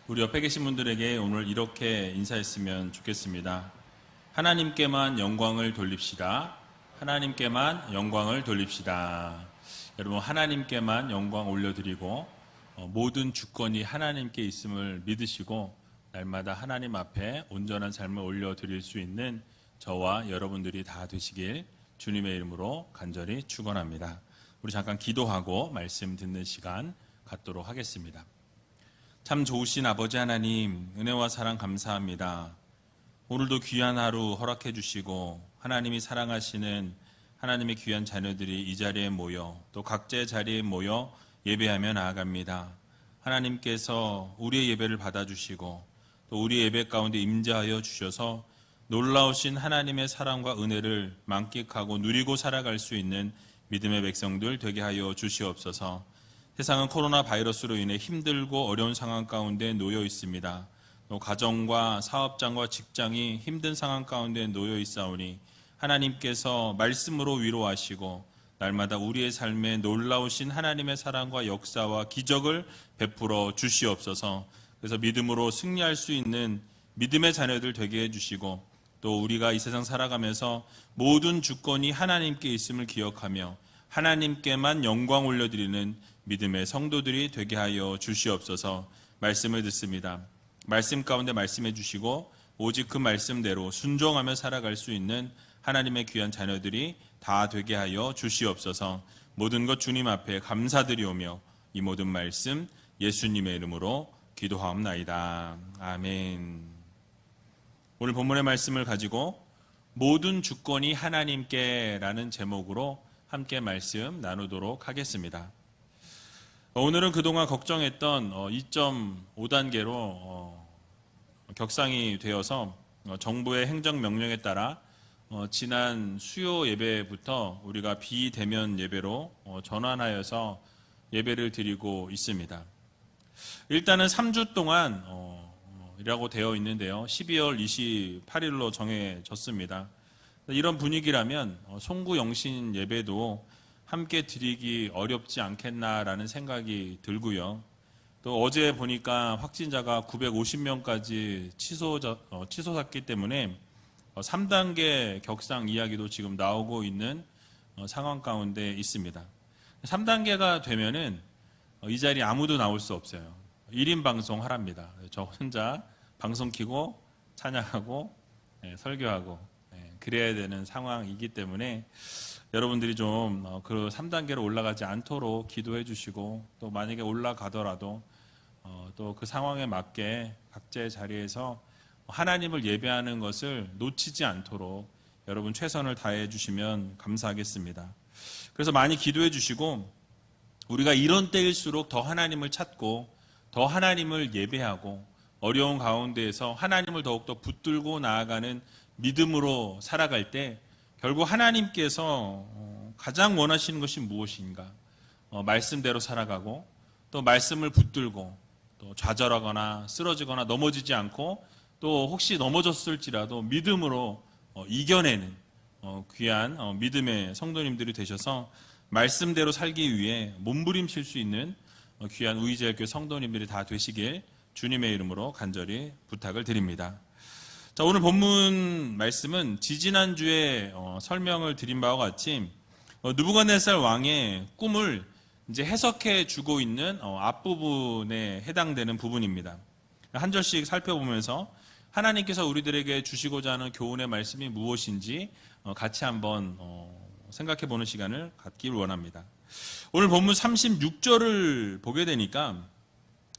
우리 옆에 계신 분들에게 오늘 이렇게 인사했으면 좋겠습니다. 하나님께만 영광을 돌립시다. 하나님께만 영광을 돌립시다. 여러분, 하나님께만 영광 올려드리고 모든 주권이 하나님께 있음을 믿으시고 날마다 하나님 앞에 온전한 삶을 올려드릴 수 있는 저와 여러분들이 다 되시길 주님의 이름으로 간절히 축원합니다. 우리 잠깐 기도하고 말씀 듣는 시간 갖도록 하겠습니다. 참 좋으신 아버지 하나님, 은혜와 사랑 감사합니다. 오늘도 귀한 하루 허락해 주시고 하나님이 사랑하시는 하나님의 귀한 자녀들이 이 자리에 모여 또 각자의 자리에 모여 예배하며 나아갑니다. 하나님께서 우리의 예배를 받아주시고 또 우리의 예배 가운데 임재하여 주셔서 놀라우신 하나님의 사랑과 은혜를 만끽하고 누리고 살아갈 수 있는 믿음의 백성들 되게 하여 주시옵소서. 세상은 코로나 바이러스로 인해 힘들고 어려운 상황 가운데 놓여 있습니다. 또 가정과 사업장과 직장이 힘든 상황 가운데 놓여 있사오니 하나님께서 말씀으로 위로하시고 날마다 우리의 삶에 놀라우신 하나님의 사랑과 역사와 기적을 베풀어 주시옵소서. 그래서 믿음으로 승리할 수 있는 믿음의 자녀들 되게 해주시고 또 우리가 이 세상 살아가면서 모든 주권이 하나님께 있음을 기억하며 하나님께만 영광 올려드리는 믿음의 성도들이 되게 하여 주시옵소서. 말씀을 듣습니다. 말씀 가운데 말씀해 주시고 오직 그 말씀대로 순종하며 살아갈 수 있는 하나님의 귀한 자녀들이 다 되게 하여 주시옵소서. 모든 것 주님 앞에 감사드리오며 이 모든 말씀 예수님의 이름으로 기도하옵나이다. 아멘. 오늘 본문의 말씀을 가지고 모든 주권이 하나님께라는 제목으로 함께 말씀 나누도록 하겠습니다. 오늘은 그동안 걱정했던 2.5단계로 격상이 되어서 정부의 행정명령에 따라 지난 수요 예배부터 우리가 비대면 예배로 전환하여서 예배를 드리고 있습니다. 일단은 3주 동안 이라고 되어 있는데요. 12월 28일로 정해졌습니다. 이런 분위기라면 송구영신 예배도 함께 드리기 어렵지 않겠나라는 생각이 들고요. 또 어제 보니까 확진자가 950명까지 치솟았기 때문에 3단계 격상 이야기도 지금 나오고 있는 상황 가운데 있습니다. 3단계가 되면은 이 자리에 아무도 나올 수 없어요. 1인 방송 하랍니다. 저 혼자 방송 켜고 찬양하고 설교하고 그래야 되는 상황이기 때문에 여러분들이 좀 그 3단계로 올라가지 않도록 기도해 주시고 또 만약에 올라가더라도 또 그 상황에 맞게 각자의 자리에서 하나님을 예배하는 것을 놓치지 않도록 여러분 최선을 다해 주시면 감사하겠습니다. 그래서 많이 기도해 주시고 우리가 이런 때일수록 더 하나님을 찾고 더 하나님을 예배하고 어려운 가운데에서 하나님을 더욱더 붙들고 나아가는 믿음으로 살아갈 때 결국 하나님께서 가장 원하시는 것이 무엇인가? 말씀대로 살아가고 또 말씀을 붙들고 또 좌절하거나 쓰러지거나 넘어지지 않고 또 혹시 넘어졌을지라도 믿음으로 이겨내는 귀한 믿음의 성도님들이 되셔서 말씀대로 살기 위해 몸부림칠 수 있는 귀한 우이제일교회 성도님들이 다 되시길 주님의 이름으로 간절히 부탁을 드립니다. 자, 오늘 본문 말씀은 지지난주에 설명을 드린 바와 같이 느부갓네살 왕의 꿈을 이제 해석해 주고 있는 앞부분에 해당되는 부분입니다. 한 절씩 살펴보면서 하나님께서 우리들에게 주시고자 하는 교훈의 말씀이 무엇인지 같이 한번 생각해 보는 시간을 갖길 원합니다. 오늘 본문 36절을 보게 되니까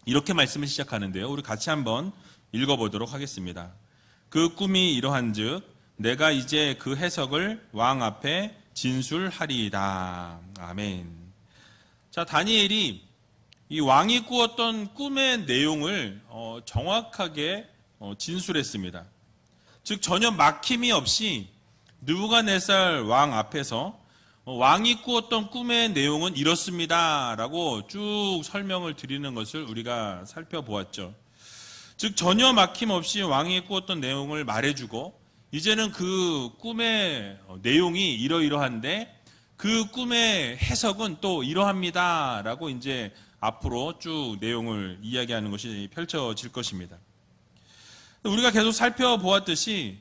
이렇게 말씀을 시작하는데요. 우리 같이 한번 읽어보도록 하겠습니다. 그 꿈이 이러한즉 내가 이제 그 해석을 왕 앞에 진술하리이다. 아멘. 자, 다니엘이 이 왕이 꾸었던 꿈의 내용을 정확하게 진술했습니다. 즉 전혀 막힘이 없이 느부갓네살 왕 앞에서 왕이 꾸었던 꿈의 내용은 이렇습니다라고 쭉 설명을 드리는 것을 우리가 살펴보았죠. 즉 전혀 막힘없이 왕이 꾸었던 내용을 말해주고 이제는 그 꿈의 내용이 이러이러한데 그 꿈의 해석은 또 이러합니다라고 이제 앞으로 쭉 내용을 이야기하는 것이 펼쳐질 것입니다. 우리가 계속 살펴보았듯이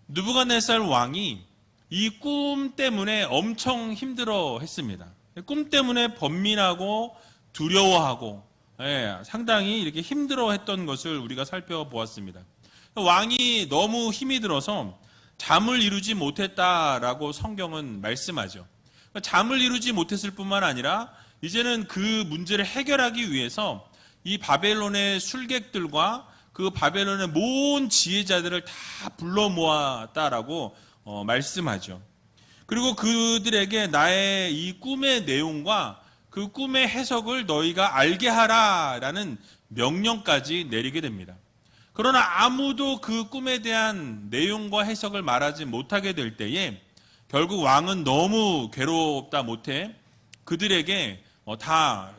느부갓네살 왕이 이 꿈 때문에 엄청 힘들어 했습니다. 꿈 때문에 번민하고 두려워하고 상당히 이렇게 힘들어 했던 것을 우리가 살펴보았습니다. 왕이 너무 힘이 들어서 잠을 이루지 못했다라고 성경은 말씀하죠. 잠을 이루지 못했을 뿐만 아니라 이제는 그 문제를 해결하기 위해서 이 바벨론의 술객들과 그 바벨론의 모든 지혜자들을 다 불러 모았다라고 말씀하죠. 그리고 그들에게 나의 이 꿈의 내용과 그 꿈의 해석을 너희가 알게 하라라는 명령까지 내리게 됩니다. 그러나 아무도 그 꿈에 대한 내용과 해석을 말하지 못하게 될 때에 결국 왕은 너무 괴롭다 못해 그들에게 다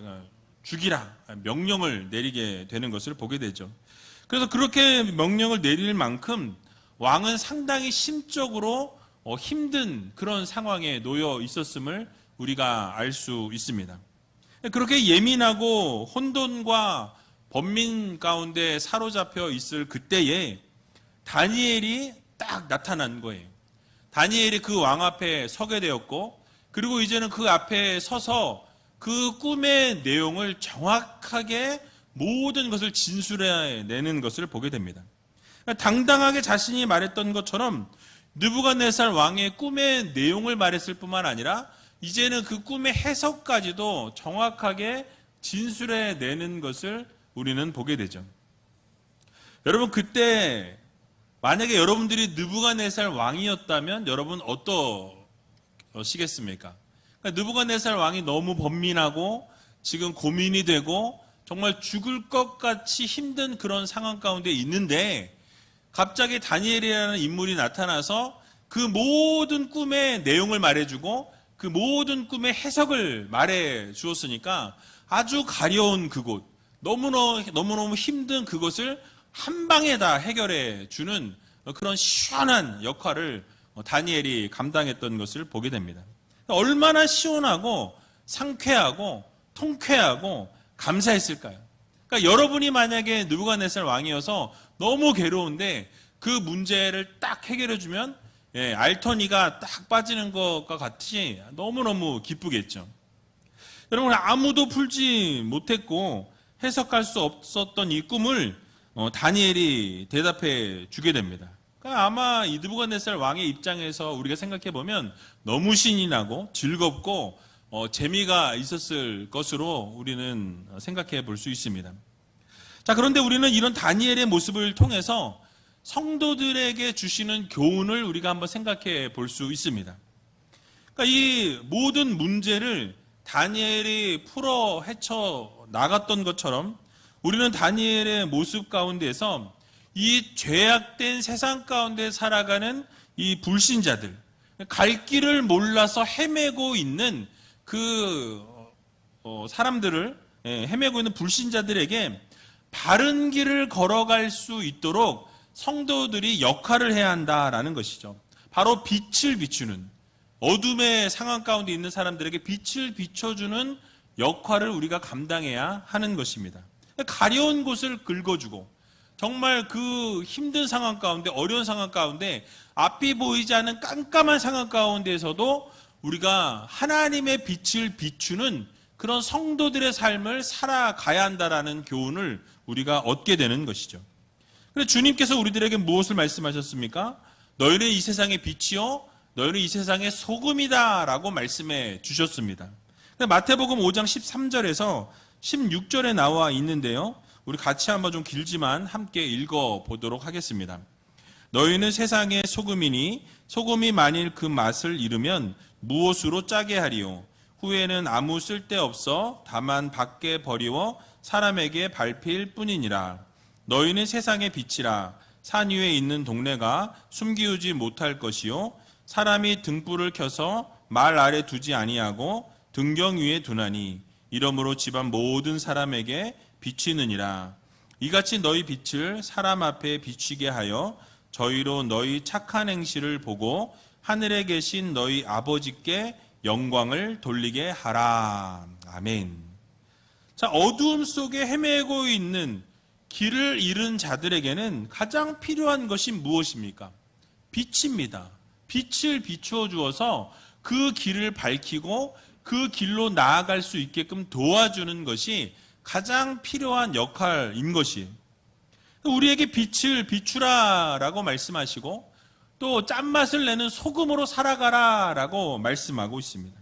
죽이라 명령을 내리게 되는 것을 보게 되죠. 그래서 그렇게 명령을 내릴 만큼 왕은 상당히 심적으로 힘든 그런 상황에 놓여 있었음을 우리가 알 수 있습니다. 그렇게 예민하고 혼돈과 번민 가운데 사로잡혀 있을 그때에 다니엘이 딱 나타난 거예요. 다니엘이 그 왕 앞에 서게 되었고, 그리고 이제는 그 앞에 서서 그 꿈의 내용을 정확하게 모든 것을 진술해내는 것을 보게 됩니다. 당당하게 자신이 말했던 것처럼 느부갓네살 왕의 꿈의 내용을 말했을 뿐만 아니라 이제는 그 꿈의 해석까지도 정확하게 진술해내는 것을 우리는 보게 되죠. 여러분, 그때 만약에 여러분들이 느부갓네살 왕이었다면 여러분 어떠시겠습니까? 그러니까 느부갓네살 왕이 너무 번민하고 지금 고민이 되고 정말 죽을 것 같이 힘든 그런 상황 가운데 있는데 갑자기 다니엘이라는 인물이 나타나서 그 모든 꿈의 내용을 말해주고 그 모든 꿈의 해석을 말해 주었으니까 아주 가려운 그곳, 너무너무 힘든 그것을 한 방에 다 해결해 주는 그런 시원한 역할을 다니엘이 감당했던 것을 보게 됩니다. 얼마나 시원하고 상쾌하고 통쾌하고 감사했을까요? 그러니까 여러분이 만약에 느부갓네살 왕이어서 너무 괴로운데 그 문제를 딱 해결해 주면 알터니가 딱 빠지는 것과 같이 너무너무 기쁘겠죠. 여러분, 아무도 풀지 못했고 해석할 수 없었던 이 꿈을 다니엘이 대답해 주게 됩니다. 그러니까 아마 이 느부갓네살 왕의 입장에서 우리가 생각해 보면 너무 신이 나고 즐겁고 재미가 있었을 것으로 우리는 생각해 볼 수 있습니다. 자, 그런데 우리는 이런 다니엘의 모습을 통해서 성도들에게 주시는 교훈을 우리가 한번 생각해 볼 수 있습니다. 그러니까 이 모든 문제를 다니엘이 풀어 헤쳐 나갔던 것처럼 우리는 다니엘의 모습 가운데서 이 죄악된 세상 가운데 살아가는 이 불신자들, 갈 길을 몰라서 헤매고 있는 그 사람들을 헤매고 있는 불신자들에게 바른 길을 걸어갈 수 있도록 성도들이 역할을 해야 한다라는 것이죠. 바로 빛을 비추는, 어둠의 상황 가운데 있는 사람들에게 빛을 비춰주는 역할을 우리가 감당해야 하는 것입니다. 가려운 곳을 긁어주고 정말 그 힘든 상황 가운데, 어려운 상황 가운데, 앞이 보이지 않는 깜깜한 상황 가운데에서도 우리가 하나님의 빛을 비추는 그런 성도들의 삶을 살아가야 한다라는 교훈을 우리가 얻게 되는 것이죠. 그래서 주님께서 우리들에게 무엇을 말씀하셨습니까? 너희는 이 세상의 빛이요 너희는 이 세상의 소금이다 라고 말씀해 주셨습니다. 마태복음 5장 13절에서 16절에 나와 있는데요, 우리 같이 한번 좀 길지만 함께 읽어보도록 하겠습니다. 너희는 세상의 소금이니 소금이 만일 그 맛을 잃으면 무엇으로 짜게 하리요? 후에는 아무 쓸데없어 다만 밖에 버리워 사람에게 밟힐 뿐이니라. 너희는 세상의 빛이라. 산 위에 있는 동네가 숨기우지 못할 것이요 사람이 등불을 켜서 말 아래 두지 아니하고 등경 위에 두나니 이러므로 집안 모든 사람에게 비치느니라. 이같이 너희 빛을 사람 앞에 비치게 하여 저희로 너희 착한 행실을 보고 하늘에 계신 너희 아버지께 영광을 돌리게 하라. 아멘. 자, 어두움 속에 헤매고 있는 길을 잃은 자들에게는 가장 필요한 것이 무엇입니까? 빛입니다. 빛을 비추어 주어서 그 길을 밝히고 그 길로 나아갈 수 있게끔 도와주는 것이 가장 필요한 역할인 것이에요. 우리에게 빛을 비추라라고 말씀하시고 또 짠맛을 내는 소금으로 살아가라라고 말씀하고 있습니다.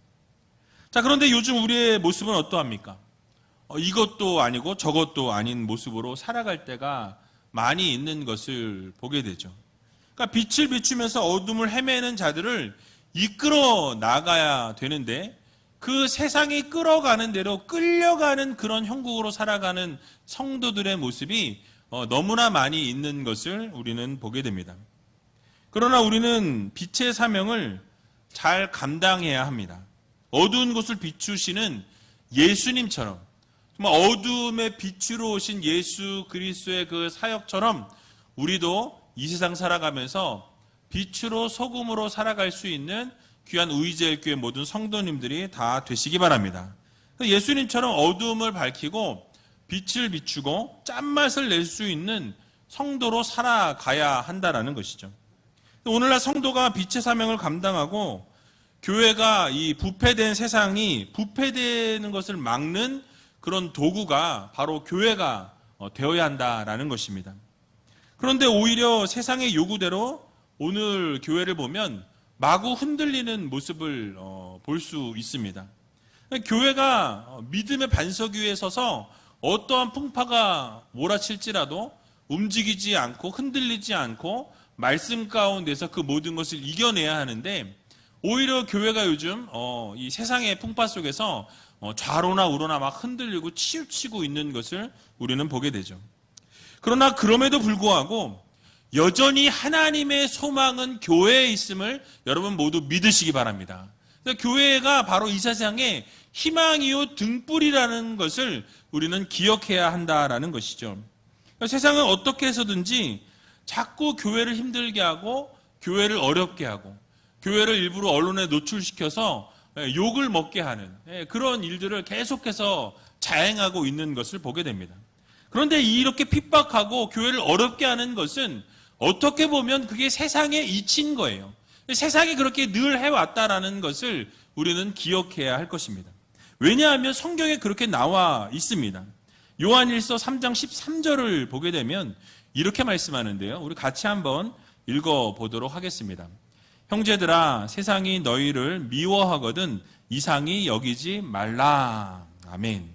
자, 그런데 요즘 우리의 모습은 어떠합니까? 이것도 아니고 저것도 아닌 모습으로 살아갈 때가 많이 있는 것을 보게 되죠. 그러니까 빛을 비추면서 어둠을 헤매는 자들을 이끌어 나가야 되는데 그 세상이 끌어가는 대로 끌려가는 그런 형국으로 살아가는 성도들의 모습이 너무나 많이 있는 것을 우리는 보게 됩니다. 그러나 우리는 빛의 사명을 잘 감당해야 합니다. 어두운 곳을 비추시는 예수님처럼 정말 어두움의 빛으로 오신 예수 그리스도의 그 사역처럼 우리도 이 세상 살아가면서 빛으로 소금으로 살아갈 수 있는 귀한 우이제일교회 모든 성도님들이 다 되시기 바랍니다. 예수님처럼 어두움을 밝히고 빛을 비추고 짠맛을 낼 수 있는 성도로 살아가야 한다라는 것이죠. 오늘날 성도가 빛의 사명을 감당하고 교회가 이 부패된 세상이 부패되는 것을 막는 그런 도구가 바로 교회가 되어야 한다라는 것입니다. 그런데 오히려 세상의 요구대로 오늘 교회를 보면 마구 흔들리는 모습을 볼 수 있습니다. 교회가 믿음의 반석 위에 서서 어떠한 풍파가 몰아칠지라도 움직이지 않고 흔들리지 않고 말씀 가운데서 그 모든 것을 이겨내야 하는데 오히려 교회가 요즘 이 세상의 풍파 속에서 좌로나 우로나 막 흔들리고 치우치고 있는 것을 우리는 보게 되죠. 그러나 그럼에도 불구하고 여전히 하나님의 소망은 교회에 있음을 여러분 모두 믿으시기 바랍니다. 교회가 바로 이 세상의 희망이요 등불이라는 것을 우리는 기억해야 한다라는 것이죠. 세상은 어떻게 해서든지 자꾸 교회를 힘들게 하고 교회를 어렵게 하고 교회를 일부러 언론에 노출시켜서 욕을 먹게 하는 그런 일들을 계속해서 자행하고 있는 것을 보게 됩니다. 그런데 이렇게 핍박하고 교회를 어렵게 하는 것은 어떻게 보면 그게 세상의 이치인 거예요. 세상이 그렇게 늘 해왔다라는 것을 우리는 기억해야 할 것입니다. 왜냐하면 성경에 그렇게 나와 있습니다. 요한일서 3장 13절을 보게 되면 이렇게 말씀하는데요. 우리 같이 한번 읽어보도록 하겠습니다. 형제들아, 세상이 너희를 미워하거든 이상히 여기지 말라. 아멘.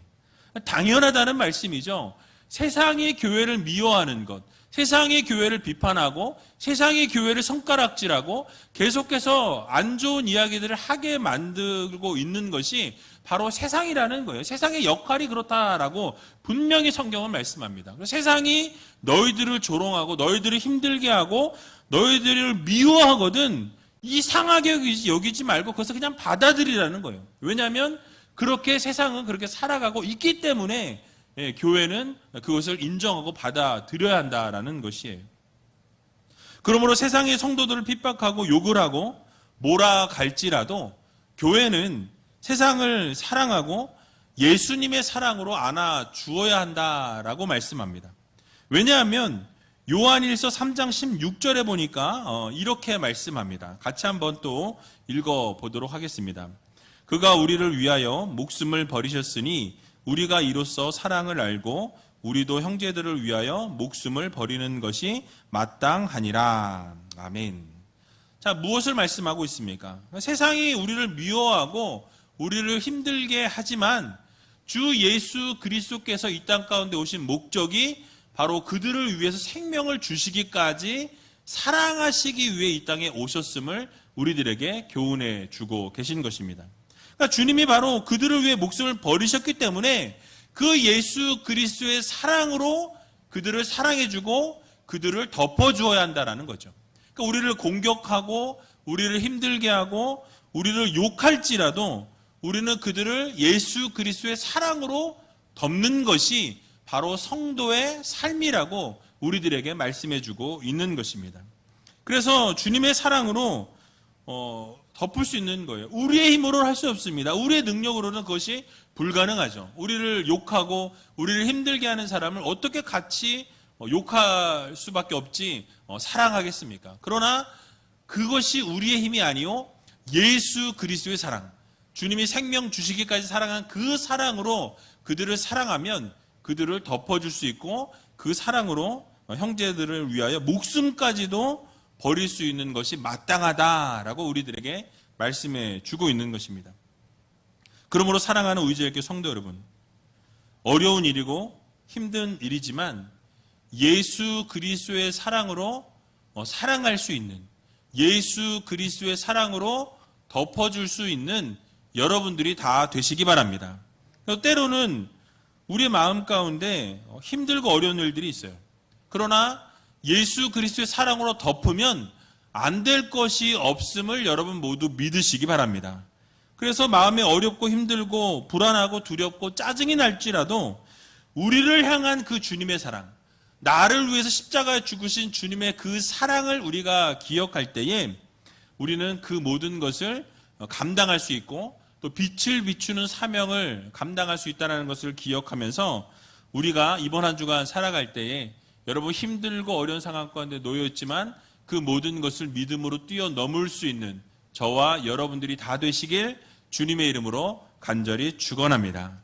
당연하다는 말씀이죠. 세상이 교회를 미워하는 것, 세상이 교회를 비판하고 세상이 교회를 손가락질하고 계속해서 안 좋은 이야기들을 하게 만들고 있는 것이 바로 세상이라는 거예요. 세상의 역할이 그렇다라고 분명히 성경은 말씀합니다. 세상이 너희들을 조롱하고 너희들을 힘들게 하고 너희들을 미워하거든 이상하게 여기지 말고 그것을 그냥 받아들이라는 거예요. 왜냐하면 그렇게 세상은 그렇게 살아가고 있기 때문에 교회는 그것을 인정하고 받아들여야 한다라는 것이에요. 그러므로 세상의 성도들을 핍박하고 욕을 하고 몰아갈지라도 교회는 세상을 사랑하고 예수님의 사랑으로 안아 주어야 한다라고 말씀합니다. 왜냐하면 요한일서 3장 16절에 보니까 이렇게 말씀합니다. 같이 한번 또 읽어보도록 하겠습니다. 그가 우리를 위하여 목숨을 버리셨으니 우리가 이로써 사랑을 알고 우리도 형제들을 위하여 목숨을 버리는 것이 마땅하니라. 아멘. 자, 무엇을 말씀하고 있습니까? 세상이 우리를 미워하고 우리를 힘들게 하지만 주 예수 그리스도께서 이 땅 가운데 오신 목적이 바로 그들을 위해서 생명을 주시기까지 사랑하시기 위해 이 땅에 오셨음을 우리들에게 교훈해 주고 계신 것입니다. 그러니까 주님이 바로 그들을 위해 목숨을 버리셨기 때문에 그 예수 그리스도의 사랑으로 그들을 사랑해주고 그들을 덮어주어야 한다는 거죠. 그러니까 우리를 공격하고 우리를 힘들게 하고 우리를 욕할지라도 우리는 그들을 예수 그리스도의 사랑으로 덮는 것이 바로 성도의 삶이라고 우리들에게 말씀해주고 있는 것입니다. 그래서 주님의 사랑으로 덮을 수 있는 거예요. 우리의 힘으로는 할 수 없습니다. 우리의 능력으로는 그것이 불가능하죠. 우리를 욕하고 우리를 힘들게 하는 사람을 어떻게 같이 욕할 수밖에 없지 사랑하겠습니까? 그러나 그것이 우리의 힘이 아니요 예수 그리스도의 사랑, 주님이 생명 주시기까지 사랑한 그 사랑으로 그들을 사랑하면 그들을 덮어줄 수 있고 그 사랑으로 형제들을 위하여 목숨까지도 버릴 수 있는 것이 마땅하다라고 우리들에게 말씀해 주고 있는 것입니다. 그러므로 사랑하는 의지의 성도 여러분, 어려운 일이고 힘든 일이지만 예수 그리스도의 사랑으로 사랑할 수 있는, 예수 그리스도의 사랑으로 덮어줄 수 있는 여러분들이 다 되시기 바랍니다. 때로는 우리의 마음 가운데 힘들고 어려운 일들이 있어요. 그러나 예수 그리스도의 사랑으로 덮으면 안 될 것이 없음을 여러분 모두 믿으시기 바랍니다. 그래서 마음이 어렵고 힘들고 불안하고 두렵고 짜증이 날지라도 우리를 향한 그 주님의 사랑, 나를 위해서 십자가에 죽으신 주님의 그 사랑을 우리가 기억할 때에 우리는 그 모든 것을 감당할 수 있고 또 빛을 비추는 사명을 감당할 수 있다는 것을 기억하면서 우리가 이번 한 주간 살아갈 때에 여러분 힘들고 어려운 상황 가운데 놓여 있지만 그 모든 것을 믿음으로 뛰어넘을 수 있는 저와 여러분들이 다 되시길 주님의 이름으로 간절히 축원합니다.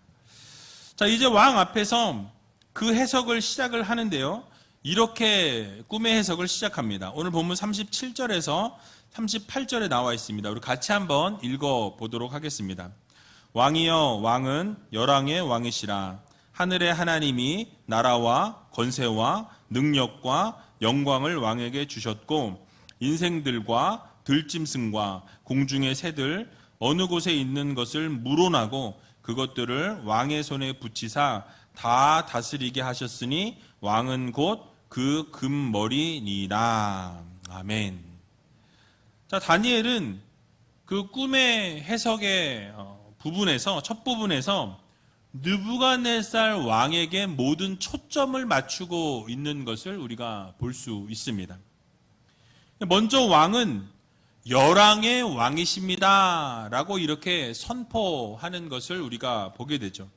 자, 이제 왕 앞에서 그 해석을 시작을 하는데요. 이렇게 꿈의 해석을 시작합니다. 오늘 본문 37절에서 38절에 나와 있습니다. 우리 같이 한번 읽어보도록 하겠습니다. 왕이여, 왕은 열왕의 왕이시라. 하늘의 하나님이 나라와 권세와 능력과 영광을 왕에게 주셨고 인생들과 들짐승과 공중의 새들 어느 곳에 있는 것을 물어나고 그것들을 왕의 손에 붙이사 다 다스리게 하셨으니 왕은 곧 그 금머리니라. 아멘. 자, 다니엘은 그 꿈의 해석의 부분에서 첫 부분에서 느부갓네살 왕에게 모든 초점을 맞추고 있는 것을 우리가 볼 수 있습니다. 먼저 왕은 열왕의 왕이십니다 라고 이렇게 선포하는 것을 우리가 보게 되죠.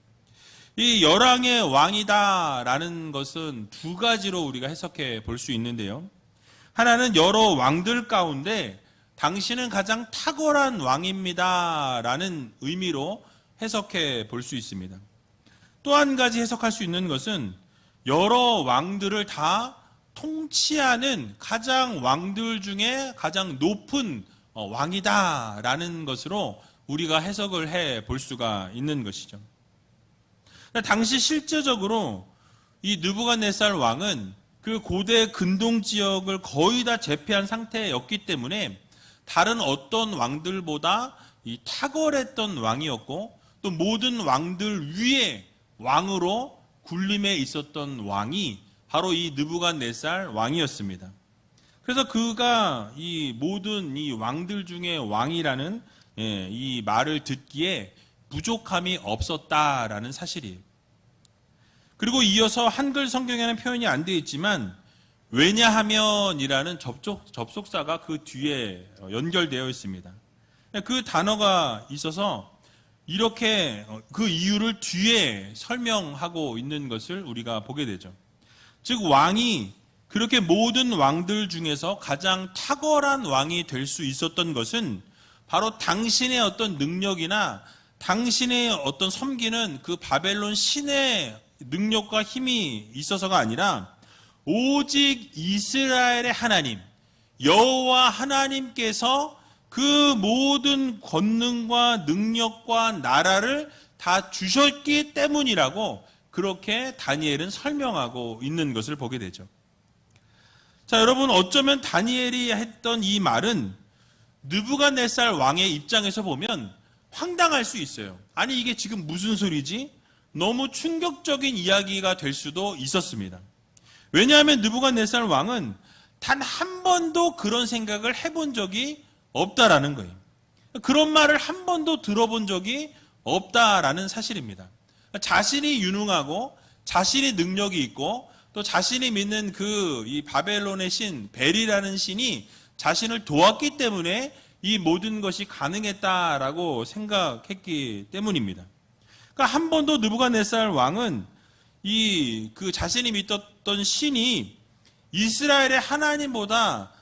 이 열왕의 왕이다 라는 것은 두 가지로 우리가 해석해 볼 수 있는데요. 하나는 여러 왕들 가운데 당신은 가장 탁월한 왕입니다 라는 의미로 해석해 볼 수 있습니다. 또 한 가지 해석할 수 있는 것은 여러 왕들을 다 통치하는 가장 왕들 중에 가장 높은 왕이다 라는 것으로 우리가 해석을 해 볼 수가 있는 것이죠. 당시 실제적으로 이 느부갓네살 왕은 그 고대 근동 지역을 거의 다 제패한 상태였기 때문에 다른 어떤 왕들보다 이 탁월했던 왕이었고 또 모든 왕들 위에 왕으로 군림에 있었던 왕이 바로 이 느부갓네살 왕이었습니다. 그래서 그가 이 모든 이 왕들 중에 왕이라는 이 말을 듣기에 부족함이 없었다라는 사실이에요. 그리고 이어서 한글 성경에는 표현이 안 되어 있지만 왜냐하면이라는 접속사가 그 뒤에 연결되어 있습니다. 그 단어가 있어서 이렇게 그 이유를 뒤에 설명하고 있는 것을 우리가 보게 되죠. 즉 왕이 그렇게 모든 왕들 중에서 가장 탁월한 왕이 될 수 있었던 것은 바로 당신의 어떤 능력이나 당신의 어떤 섬기는 그 바벨론 신의 능력과 힘이 있어서가 아니라 오직 이스라엘의 하나님 여호와 하나님께서 그 모든 권능과 능력과 나라를 다 주셨기 때문이라고 그렇게 다니엘은 설명하고 있는 것을 보게 되죠. 자, 여러분, 어쩌면 다니엘이 했던 이 말은 느부갓네살 왕의 입장에서 보면 황당할 수 있어요. 아니, 이게 지금 무슨 소리지? 너무 충격적인 이야기가 될 수도 있었습니다. 왜냐하면 느부갓네살 왕은 단 한 번도 그런 생각을 해본 적이 없다라는 거예요. 그런 말을 한 번도 들어본 적이 없다라는 사실입니다. 자신이 유능하고 자신이 능력이 있고 또 자신이 믿는 이 바벨론의 신 벨이라는 신이 자신을 도왔기 때문에 이 모든 것이 가능했다라고 생각했기 때문입니다. 그러니까 한 번도 느부갓네살 왕은 그 자신이 믿었던 신이 이스라엘의 하나님보다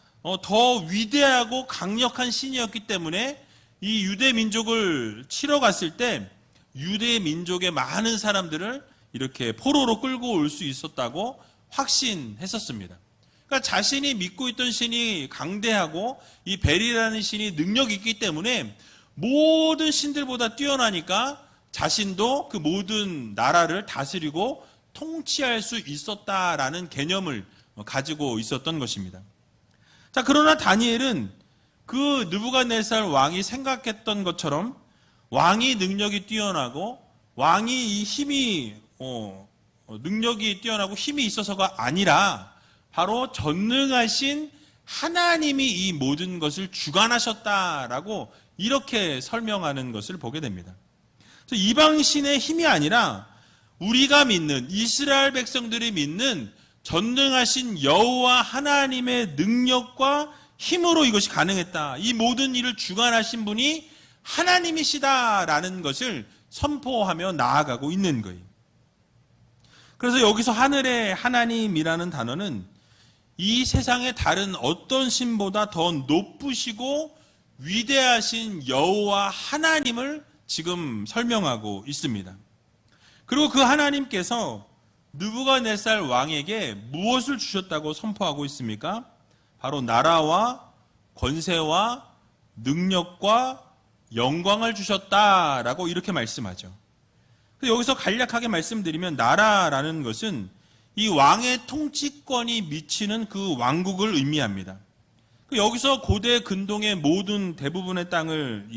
더 위대하고 강력한 신이었기 때문에 이 유대 민족을 치러 갔을 때 유대 민족의 많은 사람들을 이렇게 포로로 끌고 올 수 있었다고 확신했었습니다. 그러니까 자신이 믿고 있던 신이 강대하고 이 벨이라는 신이 능력이 있기 때문에 모든 신들보다 뛰어나니까 자신도 그 모든 나라를 다스리고 통치할 수 있었다라는 개념을 가지고 있었던 것입니다. 자, 그러나 다니엘은 그 느부갓네살 왕이 생각했던 것처럼 왕이 능력이 뛰어나고 왕이 이 힘이 능력이 뛰어나고 힘이 있어서가 아니라 바로 전능하신 하나님이 이 모든 것을 주관하셨다라고 이렇게 설명하는 것을 보게 됩니다. 이방신의 힘이 아니라 우리가 믿는 이스라엘 백성들이 믿는 전능하신 여호와 하나님의 능력과 힘으로 이것이 가능했다. 이 모든 일을 주관하신 분이 하나님이시다라는 것을 선포하며 나아가고 있는 거예요. 그래서 여기서 하늘의 하나님이라는 단어는 이 세상의 다른 어떤 신보다 더 높으시고 위대하신 여호와 하나님을 지금 설명하고 있습니다. 그리고 그 하나님께서 느부갓네살 왕에게 무엇을 주셨다고 선포하고 있습니까? 바로 나라와 권세와 능력과 영광을 주셨다라고 이렇게 말씀하죠. 여기서 간략하게 말씀드리면 나라라는 것은 이 왕의 통치권이 미치는 그 왕국을 의미합니다. 여기서 고대 근동의 모든 대부분의 땅을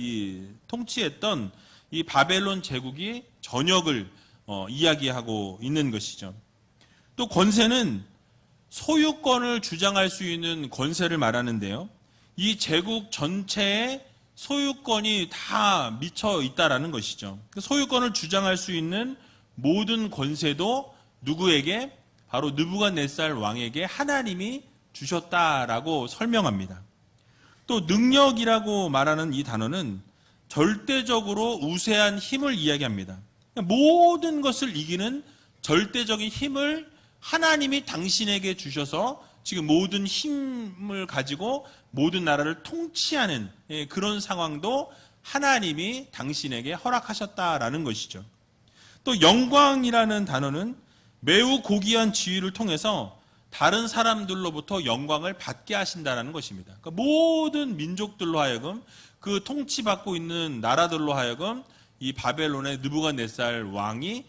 통치했던 이 바벨론 제국이 전역을 이야기하고 있는 것이죠. 또 권세는 소유권을 주장할 수 있는 권세를 말하는데요. 이 제국 전체에 소유권이 다 미쳐 있다라는 것이죠. 소유권을 주장할 수 있는 모든 권세도 누구에게? 바로 느부갓네살 왕에게 하나님이 주셨다라고 설명합니다. 또 능력이라고 말하는 이 단어는 절대적으로 우세한 힘을 이야기합니다. 모든 것을 이기는 절대적인 힘을 하나님이 당신에게 주셔서 지금 모든 힘을 가지고 모든 나라를 통치하는 그런 상황도 하나님이 당신에게 허락하셨다라는 것이죠. 또 영광이라는 단어는 매우 고귀한 지위를 통해서 다른 사람들로부터 영광을 받게 하신다는 것입니다. 그러니까 모든 민족들로 하여금 그 통치받고 있는 나라들로 하여금 이 바벨론의 느부갓네살 왕이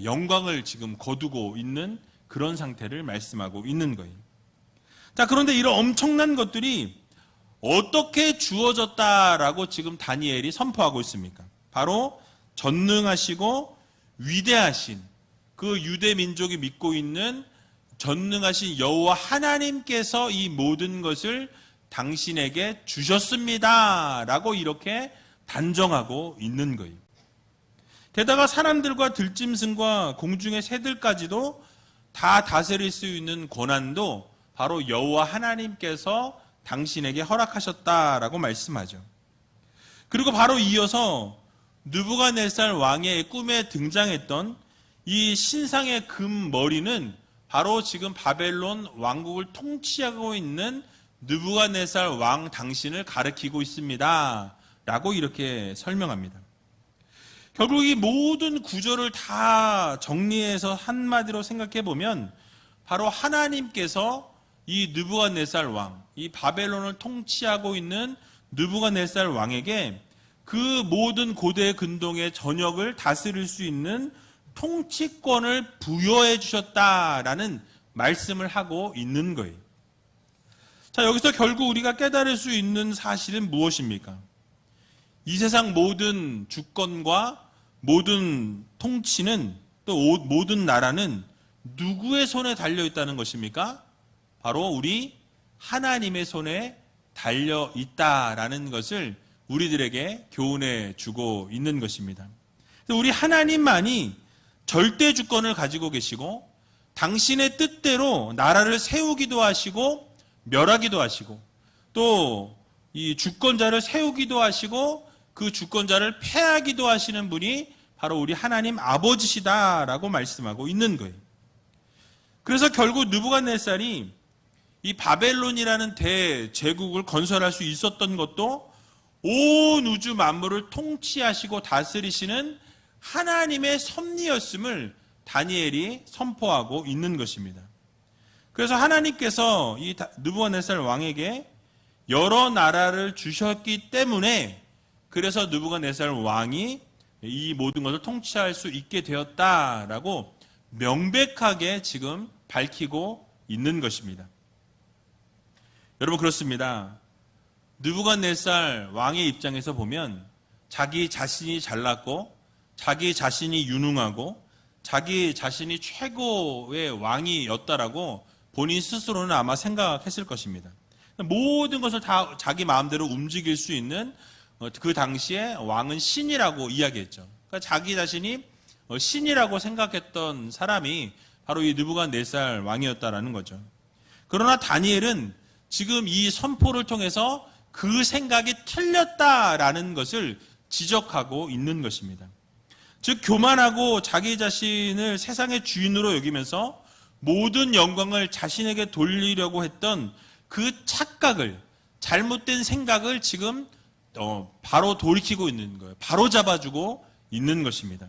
영광을 지금 거두고 있는 그런 상태를 말씀하고 있는 거예요. 자, 그런데 이런 엄청난 것들이 어떻게 주어졌다라고 지금 다니엘이 선포하고 있습니까? 바로 전능하시고 위대하신 그 유대 민족이 믿고 있는 전능하신 여호와 하나님께서 이 모든 것을 당신에게 주셨습니다 라고 이렇게 단정하고 있는 거예요. 게다가 사람들과 들짐승과 공중의 새들까지도 다 다스릴 수 있는 권한도 바로 여호와 하나님께서 당신에게 허락하셨다라고 말씀하죠. 그리고 바로 이어서 느부갓네살 왕의 꿈에 등장했던 이 신상의 금 머리는 바로 지금 바벨론 왕국을 통치하고 있는 느부갓네살 왕 당신을 가리키고 있습니다 라고 이렇게 설명합니다. 결국 이 모든 구절을 다 정리해서 한마디로 생각해 보면 바로 하나님께서 이 느부갓네살 왕, 이 바벨론을 통치하고 있는 느부갓네살 왕에게 그 모든 고대 근동의 전역을 다스릴 수 있는 통치권을 부여해 주셨다라는 말씀을 하고 있는 거예요. 자, 여기서 결국 우리가 깨달을 수 있는 사실은 무엇입니까? 이 세상 모든 주권과 모든 통치는 또 모든 나라는 누구의 손에 달려있다는 것입니까? 바로 우리 하나님의 손에 달려있다라는 것을 우리들에게 교훈해 주고 있는 것입니다. 우리 하나님만이 절대 주권을 가지고 계시고 당신의 뜻대로 나라를 세우기도 하시고 멸하기도 하시고 또 이 주권자를 세우기도 하시고 그 주권자를 패하기도 하시는 분이 바로 우리 하나님 아버지시다라고 말씀하고 있는 거예요. 그래서 결국 느부갓네살이 이 바벨론이라는 대제국을 건설할 수 있었던 것도 온 우주 만물을 통치하시고 다스리시는 하나님의 섭리였음을 다니엘이 선포하고 있는 것입니다. 그래서 하나님께서 이 느부갓네살 왕에게 여러 나라를 주셨기 때문에 그래서 느부갓네살 왕이 이 모든 것을 통치할 수 있게 되었다라고 명백하게 지금 밝히고 있는 것입니다. 여러분 그렇습니다. 느부갓네살 왕의 입장에서 보면 자기 자신이 잘났고 자기 자신이 유능하고 자기 자신이 최고의 왕이었다라고 본인 스스로는 아마 생각했을 것입니다. 모든 것을 다 자기 마음대로 움직일 수 있는 그 당시에 왕은 신이라고 이야기했죠. 그러니까 자기 자신이 신이라고 생각했던 사람이 바로 이 느부갓네살 왕이었다라는 거죠. 그러나 다니엘은 지금 이 선포를 통해서 그 생각이 틀렸다라는 것을 지적하고 있는 것입니다. 즉 교만하고 자기 자신을 세상의 주인으로 여기면서 모든 영광을 자신에게 돌리려고 했던 그 착각을, 잘못된 생각을 지금 바로 돌이키고 있는 거예요. 바로 잡아주고 있는 것입니다.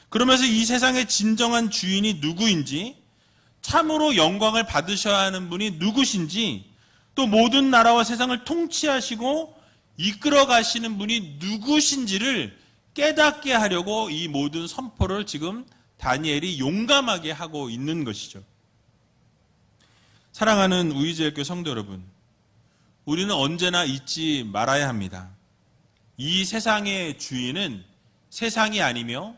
그러면서 이 세상의 진정한 주인이 누구인지, 참으로 영광을 받으셔야 하는 분이 누구신지, 또 모든 나라와 세상을 통치하시고 이끌어 가시는 분이 누구신지를 깨닫게 하려고 이 모든 선포를 지금 다니엘이 용감하게 하고 있는 것이죠. 사랑하는 우리제일교회 성도 여러분, 우리는 언제나 잊지 말아야 합니다. 이 세상의 주인은 세상이 아니며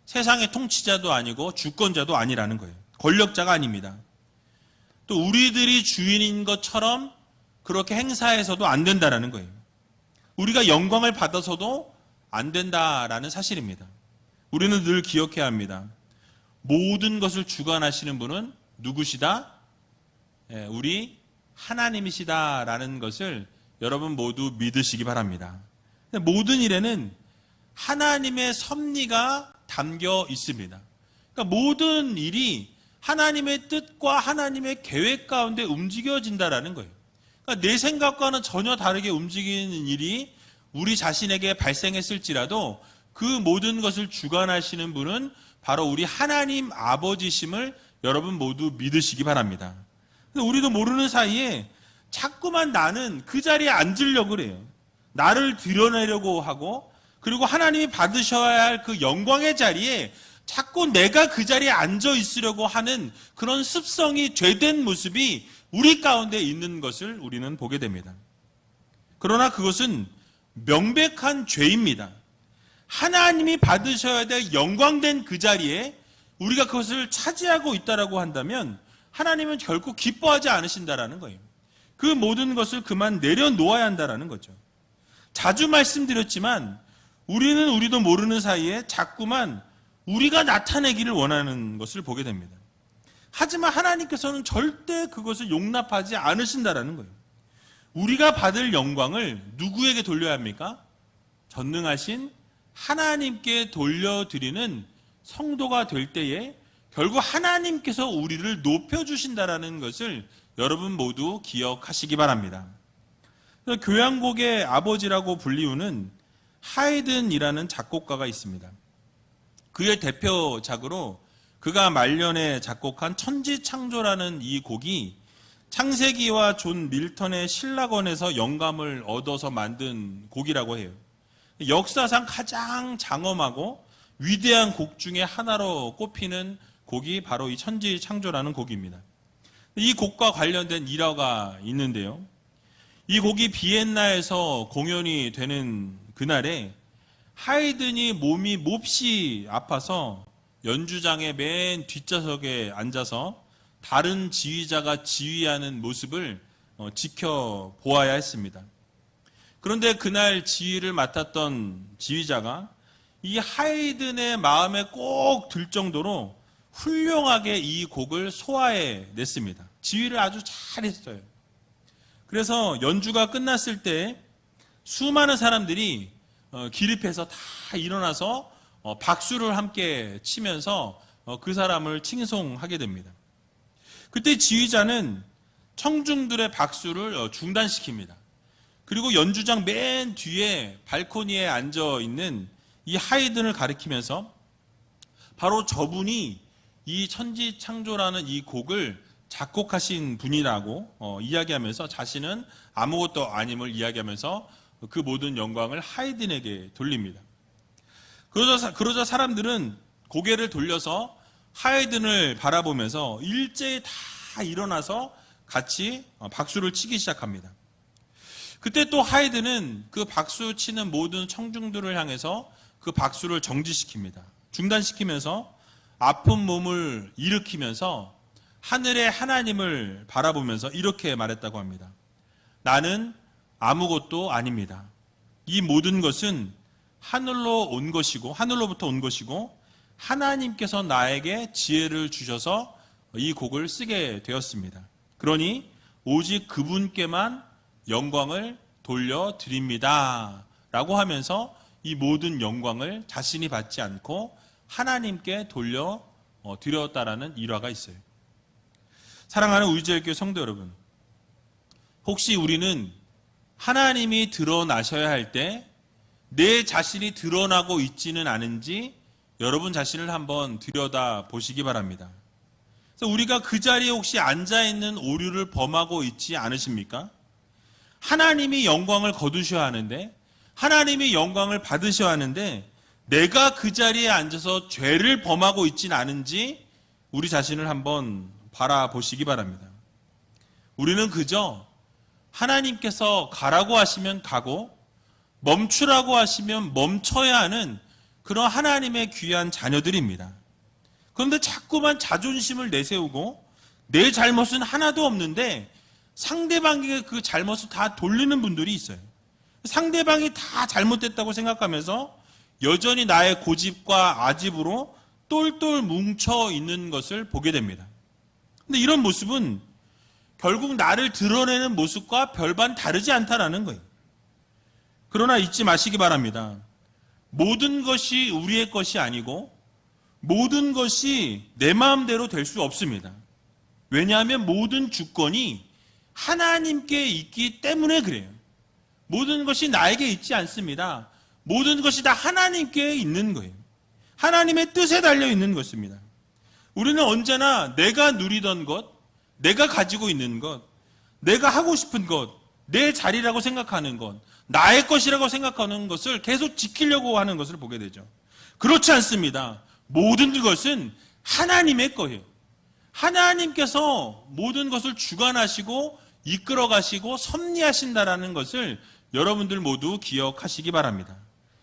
세상의 통치자도 아니고 주권자도 아니라는 거예요. 권력자가 아닙니다. 또 우리들이 주인인 것처럼 그렇게 행사해서도 안 된다라는 거예요. 우리가 영광을 받아서도 안 된다라는 사실입니다. 우리는 늘 기억해야 합니다. 모든 것을 주관하시는 분은 누구시다? 우리 하나님이시다라는 것을 여러분 모두 믿으시기 바랍니다. 모든 일에는 하나님의 섭리가 담겨 있습니다. 그러니까 모든 일이 하나님의 뜻과 하나님의 계획 가운데 움직여진다라는 거예요. 그러니까 내 생각과는 전혀 다르게 움직이는 일이 우리 자신에게 발생했을지라도 그 모든 것을 주관하시는 분은 바로 우리 하나님 아버지심을 여러분 모두 믿으시기 바랍니다. 우리도 모르는 사이에 자꾸만 나는 그 자리에 앉으려고 그래요. 나를 드러내려고 하고, 그리고 하나님이 받으셔야 할 그 영광의 자리에 자꾸 내가 그 자리에 앉아 있으려고 하는 그런 습성이 죄된 모습이 우리 가운데 있는 것을 우리는 보게 됩니다. 그러나 그것은 명백한 죄입니다. 하나님이 받으셔야 될 영광된 그 자리에 우리가 그것을 차지하고 있다라고 한다면 하나님은 결코 기뻐하지 않으신다라는 거예요. 그 모든 것을 그만 내려놓아야 한다라는 거죠. 자주 말씀드렸지만 우리도 모르는 사이에 자꾸만 우리가 나타내기를 원하는 것을 보게 됩니다. 하지만 하나님께서는 절대 그것을 용납하지 않으신다라는 거예요. 우리가 받을 영광을 누구에게 돌려야 합니까? 전능하신 하나님께 돌려드리는 성도가 될 때에 결국 하나님께서 우리를 높여주신다라는 것을 여러분 모두 기억하시기 바랍니다. 교향곡의 아버지라고 불리우는 하이든이라는 작곡가가 있습니다. 그의 대표작으로 그가 말년에 작곡한 천지창조라는 이 곡이 창세기와 존 밀턴의 신라건에서 영감을 얻어서 만든 곡이라고 해요. 역사상 가장 장엄하고 위대한 곡 중에 하나로 꼽히는 곡이 바로 이 천지창조라는 곡입니다. 이 곡과 관련된 일화가 있는데요. 이 곡이 비엔나에서 공연이 되는 그날에 하이든이 몸이 몹시 아파서 연주장의 맨 뒷좌석에 앉아서 다른 지휘자가 지휘하는 모습을 지켜보아야 했습니다. 그런데 그날 지휘를 맡았던 지휘자가 이 하이든의 마음에 꼭 들 정도로 훌륭하게 이 곡을 소화해냈습니다. 지휘를 아주 잘했어요. 그래서 연주가 끝났을 때 수많은 사람들이 기립해서 다 일어나서 박수를 함께 치면서 그 사람을 칭송하게 됩니다. 그때 지휘자는 청중들의 박수를 중단시킵니다. 그리고 연주장 맨 뒤에 발코니에 앉아 있는 이 하이든을 가리키면서 바로 저분이 이 천지창조라는 이 곡을 작곡하신 분이라고 이야기하면서 자신은 아무것도 아님을 이야기하면서 그 모든 영광을 하이든에게 돌립니다. 그러자 사람들은 고개를 돌려서 하이든을 바라보면서 일제히 다 일어나서 같이 박수를 치기 시작합니다. 그때 또 하이든은 그 박수 치는 모든 청중들을 향해서 그 박수를 정지시킵니다. 중단시키면서 아픈 몸을 일으키면서 하늘의 하나님을 바라보면서 이렇게 말했다고 합니다. 나는 아무것도 아닙니다. 이 모든 것은 하늘로부터 온 것이고 하나님께서 나에게 지혜를 주셔서 이 곡을 쓰게 되었습니다. 그러니 오직 그분께만 영광을 돌려드립니다. 라고 하면서 이 모든 영광을 자신이 받지 않고 하나님께 돌려드렸다라는 일화가 있어요. 사랑하는 우리제일교회 성도 여러분, 혹시 우리는 하나님이 드러나셔야 할 때 내 자신이 드러나고 있지는 않은지 여러분 자신을 한번 들여다 보시기 바랍니다. 그래서 우리가 그 자리에 혹시 앉아있는 오류를 범하고 있지 않으십니까? 하나님이 영광을 거두셔야 하는데, 하나님이 영광을 받으셔야 하는데 내가 그 자리에 앉아서 죄를 범하고 있지는 않은지 우리 자신을 한번 바라보시기 바랍니다. 우리는 그저 하나님께서 가라고 하시면 가고 멈추라고 하시면 멈춰야 하는 그런 하나님의 귀한 자녀들입니다. 그런데 자꾸만 자존심을 내세우고 내 잘못은 하나도 없는데 상대방에게 그 잘못을 다 돌리는 분들이 있어요. 상대방이 다 잘못됐다고 생각하면서 여전히 나의 고집과 아집으로 똘똘 뭉쳐 있는 것을 보게 됩니다. 근데 이런 모습은 결국 나를 드러내는 모습과 별반 다르지 않다라는 거예요. 그러나 잊지 마시기 바랍니다. 모든 것이 우리의 것이 아니고 모든 것이 내 마음대로 될 수 없습니다. 왜냐하면 모든 주권이 하나님께 있기 때문에 그래요. 모든 것이 나에게 있지 않습니다. 모든 것이 다 하나님께 있는 거예요. 하나님의 뜻에 달려 있는 것입니다. 우리는 언제나 내가 누리던 것, 내가 가지고 있는 것, 내가 하고 싶은 것, 내 자리라고 생각하는 것, 나의 것이라고 생각하는 것을 계속 지키려고 하는 것을 보게 되죠. 그렇지 않습니다. 모든 것은 하나님의 거예요. 하나님께서 모든 것을 주관하시고 이끌어 가시고 섭리하신다라는 것을 여러분들 모두 기억하시기 바랍니다.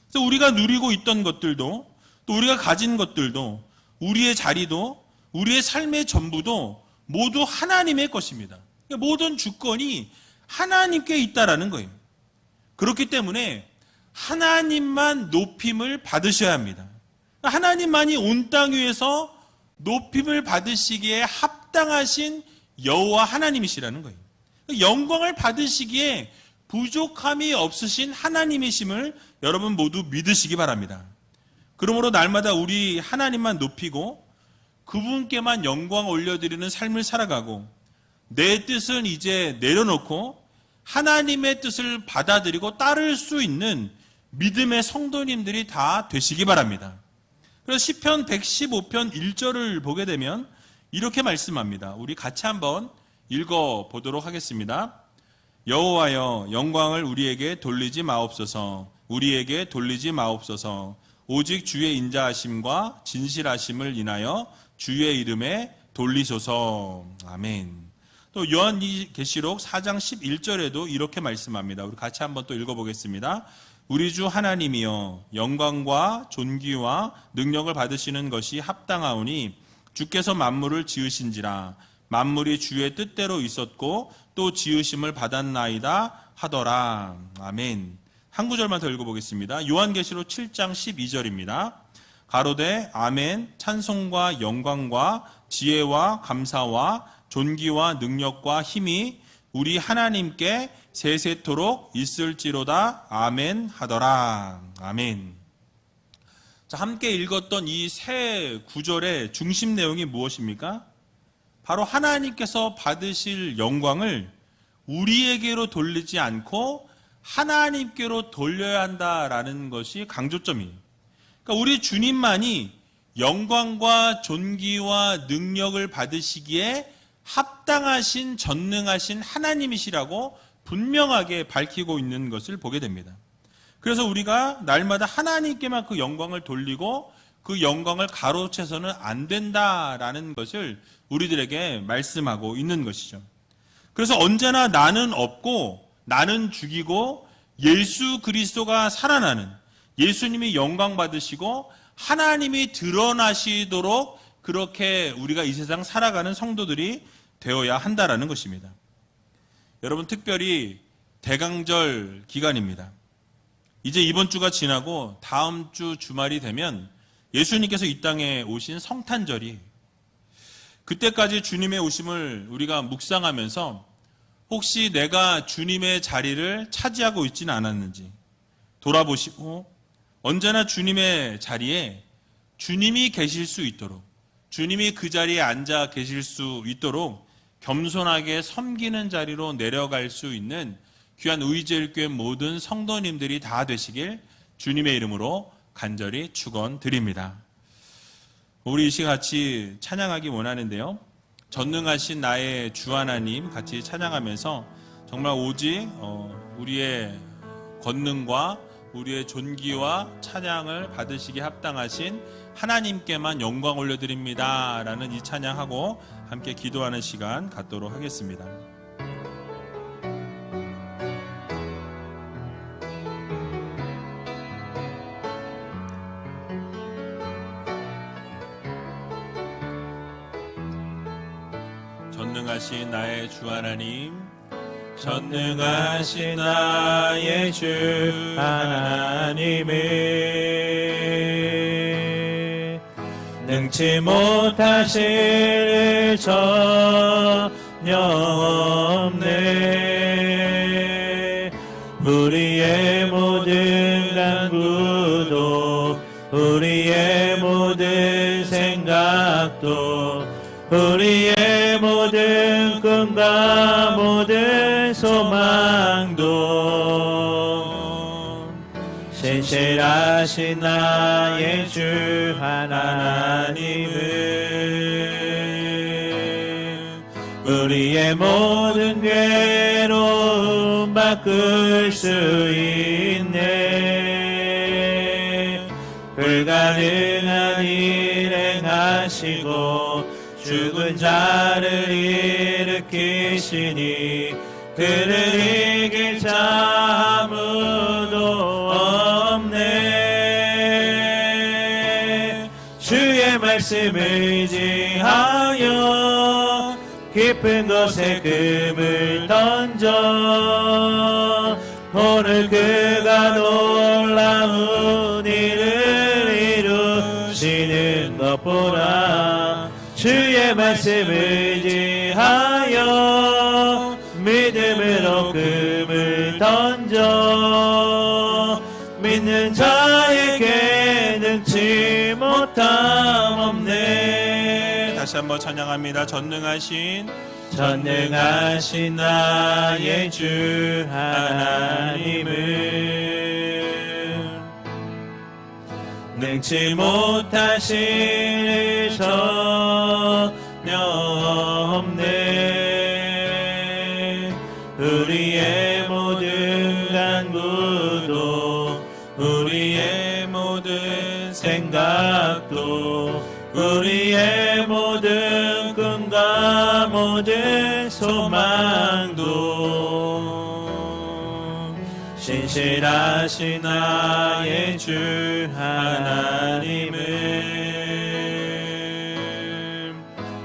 그래서 우리가 누리고 있던 것들도 또 우리가 가진 것들도 우리의 자리도 우리의 삶의 전부도 모두 하나님의 것입니다. 모든 주권이 하나님께 있다라는 거예요. 그렇기 때문에 하나님만 높임을 받으셔야 합니다. 하나님만이 온 땅 위에서 높임을 받으시기에 합당하신 여호와 하나님이시라는 거예요. 영광을 받으시기에 부족함이 없으신 하나님이심을 여러분 모두 믿으시기 바랍니다. 그러므로 날마다 우리 하나님만 높이고 그분께만 영광 올려드리는 삶을 살아가고 내 뜻은 이제 내려놓고 하나님의 뜻을 받아들이고 따를 수 있는 믿음의 성도님들이 다 되시기 바랍니다. 그래서 시편 115편 1절을 보게 되면 이렇게 말씀합니다. 우리 같이 한번 읽어보도록 하겠습니다. 여호와여 영광을 우리에게 돌리지 마옵소서. 우리에게 돌리지 마옵소서. 오직 주의 인자하심과 진실하심을 인하여 주의 이름에 돌리소서. 아멘. 또 요한계시록 4장 11절에도 이렇게 말씀합니다. 우리 같이 한번 또 읽어보겠습니다. 우리 주 하나님이여 영광과 존귀와 능력을 받으시는 것이 합당하오니 주께서 만물을 지으신지라 만물이 주의 뜻대로 있었고 또 지으심을 받았나이다 하더라. 아멘. 한 구절만 더 읽어보겠습니다. 요한계시록 7장 12절입니다. 가로되 아멘. 찬송과 영광과 지혜와 감사와 존귀와 능력과 힘이 우리 하나님께 세세토록 있을지로다. 아멘 하더라. 아멘. 자, 함께 읽었던 이 세 구절의 중심 내용이 무엇입니까? 바로 하나님께서 받으실 영광을 우리에게로 돌리지 않고 하나님께로 돌려야 한다라는 것이 강조점이에요. 그러니까 우리 주님만이 영광과 존귀와 능력을 받으시기에 합당하신 전능하신 하나님이시라고 분명하게 밝히고 있는 것을 보게 됩니다. 그래서 우리가 날마다 하나님께만 그 영광을 돌리고 그 영광을 가로채서는 안 된다라는 것을 우리들에게 말씀하고 있는 것이죠. 그래서 언제나 나는 없고 나는 죽이고 예수 그리스도가 살아나는, 예수님이 영광 받으시고 하나님이 드러나시도록 그렇게 우리가 이 세상 살아가는 성도들이 되어야 한다라는 것입니다. 여러분, 특별히 대강절 기간입니다. 이제 이번 주가 지나고 다음 주 주말이 되면 예수님께서 이 땅에 오신 성탄절이, 그때까지 주님의 오심을 우리가 묵상하면서 혹시 내가 주님의 자리를 차지하고 있지는 않았는지 돌아보시고, 언제나 주님의 자리에 주님이 계실 수 있도록, 주님이 그 자리에 앉아 계실 수 있도록 겸손하게 섬기는 자리로 내려갈 수 있는 귀한 의제일교회 모든 성도님들이 다 되시길 주님의 이름으로 간절히 축원드립니다. 우리 이 시간 같이 찬양하기 원하는데요, 전능하신 나의 주 하나님 같이 찬양하면서 정말 오직 우리의 권능과 우리의 존귀와 찬양을 받으시기 합당하신 하나님께만 영광 올려드립니다 라는 이 찬양하고 함께 기도하는 시간 갖도록 하겠습니다. 전능하신 나의 주 하나님, 전능하신 나의 주 하나님을 능치 못하실 일 전혀 없네. 우리의 모든 간구도 우리의 모든 생각도 우리의 모든 꿈과 모든 소망도 신실하신 나의 주 하나님은 우리의 모든 괴로움 바꿀 수 있네. 불가능한 일 행하시고 죽은 자를 일으키시니 그를 이길 자 아무도 없네. 주의 말씀을 의지하여 깊은 곳에 금을 던져 오늘 그가 놀라운 일을 이루시는 것 보라. 주의 말씀을 의지하여 믿음으로 금을 던져 믿는 자에게 능치 못함 없네. 다시 한번 찬양합니다. 전능하신 나의 주 하나님을 능치 못하실 일 전혀 없네. 우리의 모든 간구도 우리의 모든 생각도 우리의 모든 꿈과 모든 소망도 신실하신 나의 주 하나님은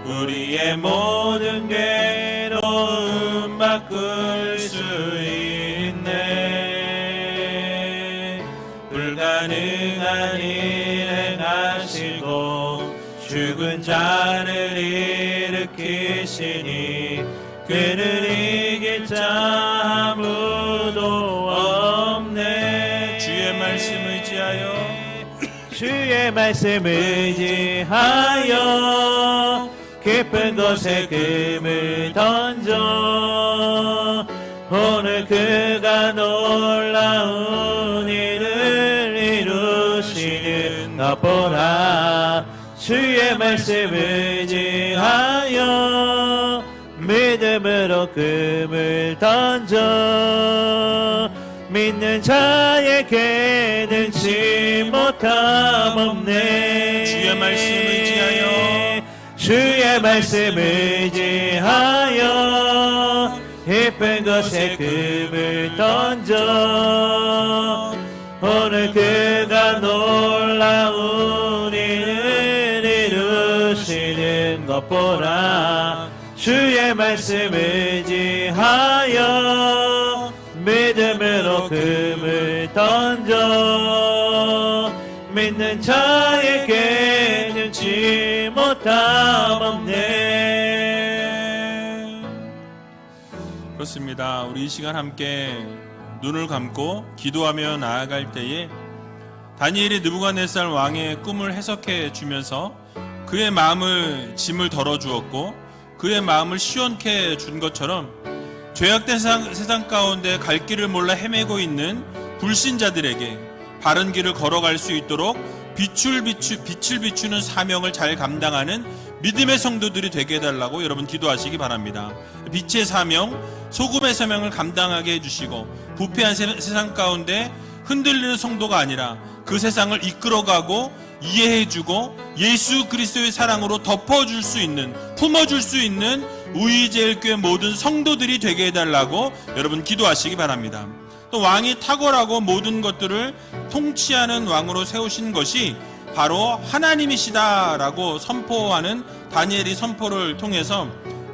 우리의 모든 괴로움 바꿀 수 있네. 불가능한 일 행하시고 죽은 자를 일으키시니 그를 이길 믿을 자 아무도 없네. 주의 말씀 의지하여 주의 말씀 의지하여 깊은 곳에 금을 던져 오늘 그가 놀라운 일을 이루시는 것 보라. 주의 말씀 의지하여 믿음으로 금을 던져 믿는 자에게 능치 못함 없네. 주의 말씀 의지하여 주의 말씀 의지하여 깊은 곳에 금을 던져 오늘 그가 놀라운 일을 이루시는 것 보라. 주의 말씀 의지하여 믿음으로 금을 던져 믿는 자에게 능치 못함 없네. 그렇습니다. 우리 이 시간 함께 눈을 감고 기도하며 나아갈 때에 다니엘이 느부갓네살 왕의 꿈을 해석해 주면서 그의 마음을 짐을 덜어 주었고 그의 마음을 시원케 준 것처럼 죄악된 세상 가운데 갈 길을 몰라 헤매고 있는 불신자들에게 바른 길을 걸어갈 수 있도록 빛을 비추는 사명을 잘 감당하는 믿음의 성도들이 되게 해달라고 여러분 기도하시기 바랍니다. 빛의 사명, 소금의 사명을 감당하게 해주시고 부패한 세상 가운데 흔들리는 성도가 아니라 그 세상을 이끌어가고 이해해주고 예수 그리스도의 사랑으로 덮어줄 수 있는, 품어줄 수 있는 우이제일교회 모든 성도들이 되게 해달라고 여러분 기도하시기 바랍니다. 또 왕이 탁월하고 모든 것들을 통치하는 왕으로 세우신 것이 바로 하나님이시다라고 선포하는 다니엘의 선포를 통해서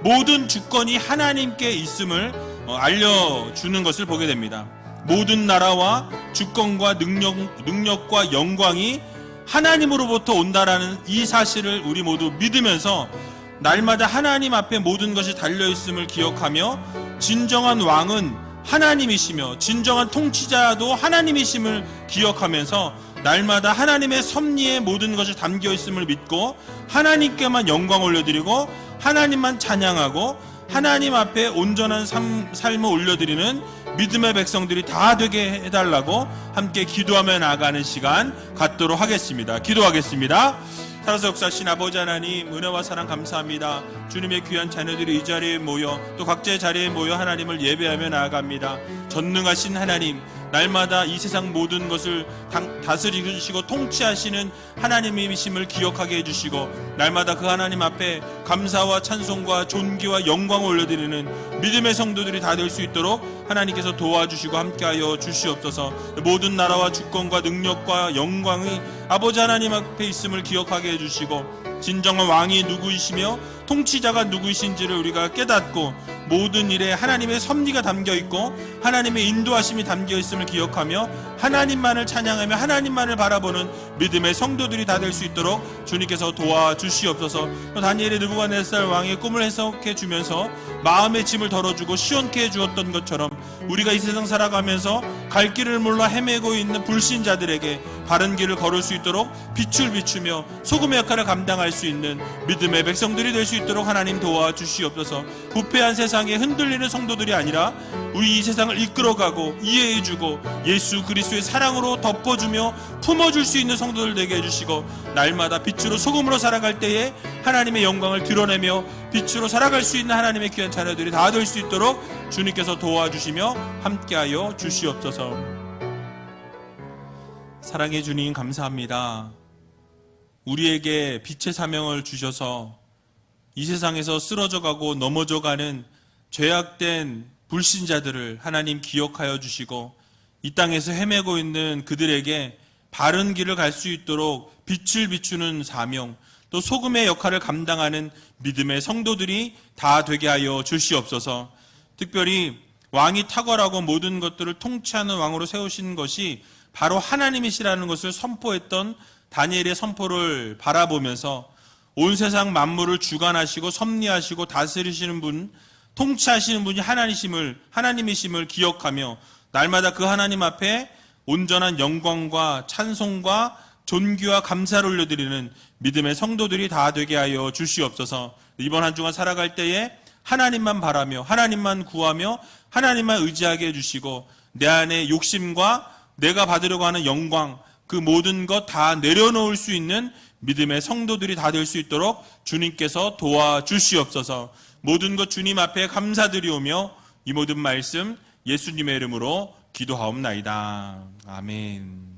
모든 주권이 하나님께 있음을 알려주는 것을 보게 됩니다. 모든 나라와 주권과 능력과 영광이 하나님으로부터 온다라는 이 사실을 우리 모두 믿으면서 날마다 하나님 앞에 모든 것이 달려있음을 기억하며 진정한 왕은 하나님이시며 진정한 통치자도 하나님이심을 기억하면서 날마다 하나님의 섭리에 모든 것이 담겨있음을 믿고 하나님께만 영광 올려드리고 하나님만 찬양하고 하나님 앞에 온전한 삶을 올려드리는 믿음의 백성들이 다 되게 해달라고 함께 기도하며 나아가는 시간 갖도록 하겠습니다. 기도하겠습니다. 살아서 역사하신 아버지 하나님, 은혜와 사랑 감사합니다. 주님의 귀한 자녀들이 이 자리에 모여 또 각자의 자리에 모여 하나님을 예배하며 나아갑니다. 전능하신 하나님, 날마다 이 세상 모든 것을 다스리시고 통치하시는 하나님이심을 기억하게 해주시고 날마다 그 하나님 앞에 감사와 찬송과 존귀와 영광을 올려드리는 믿음의 성도들이 다 될 수 있도록 하나님께서 도와주시고 함께하여 주시옵소서. 모든 나라와 주권과 능력과 영광이 아버지 하나님 앞에 있음을 기억하게 해주시고 진정한 왕이 누구이시며 통치자가 누구이신지를 우리가 깨닫고 모든 일에 하나님의 섭리가 담겨있고 하나님의 인도하심이 담겨있음을 기억하며 하나님만을 찬양하며 하나님만을 바라보는 믿음의 성도들이 다 될 수 있도록 주님께서 도와주시옵소서. 또 다니엘의 느부갓네살 왕의 꿈을 해석해 주면서 마음의 짐을 덜어주고 시원케 해주었던 것처럼 우리가 이 세상 살아가면서 갈 길을 몰라 헤매고 있는 불신자들에게 바른 길을 걸을 수 있도록 빛을 비추며 소금의 역할을 감당할 수 있는 믿음의 백성들이 될 수 있도록 하나님 도와주시옵소서. 부패한 세상에 흔들리는 성도들이 아니라 우리 이 세상을 이끌어가고 이해해주고 예수 그리스도의 사랑으로 덮어주며 품어줄 수 있는 성도들 되게 해주시고 날마다 빛으로 소금으로 살아갈 때에 하나님의 영광을 드러내며 빛으로 살아갈 수 있는 하나님의 귀한 자녀들이 다 될 수 있도록 주님께서 도와주시며 함께하여 주시옵소서. 사랑의 주님 감사합니다. 우리에게 빛의 사명을 주셔서 이 세상에서 쓰러져가고 넘어져가는 죄악된 불신자들을 하나님 기억하여 주시고 이 땅에서 헤매고 있는 그들에게 바른 길을 갈 수 있도록 빛을 비추는 사명, 또 소금의 역할을 감당하는 믿음의 성도들이 다 되게 하여 주시옵소서. 특별히 왕이 탁월하고 모든 것들을 통치하는 왕으로 세우신 것이 바로 하나님이시라는 것을 선포했던 다니엘의 선포를 바라보면서 온 세상 만물을 주관하시고 섭리하시고 다스리시는 분, 통치하시는 분이 하나님이심을 기억하며 날마다 그 하나님 앞에 온전한 영광과 찬송과 존귀와 감사를 올려드리는 믿음의 성도들이 다 되게 하여 주시옵소서. 이번 한 주간 살아갈 때에 하나님만 바라며 하나님만 구하며 하나님만 의지하게 해주시고 내 안에 욕심과 내가 받으려고 하는 영광 그 모든 것 다 내려놓을 수 있는 믿음의 성도들이 다 될 수 있도록 주님께서 도와주시옵소서. 모든 것 주님 앞에 감사드리오며 이 모든 말씀 예수님의 이름으로 기도하옵나이다. 아멘.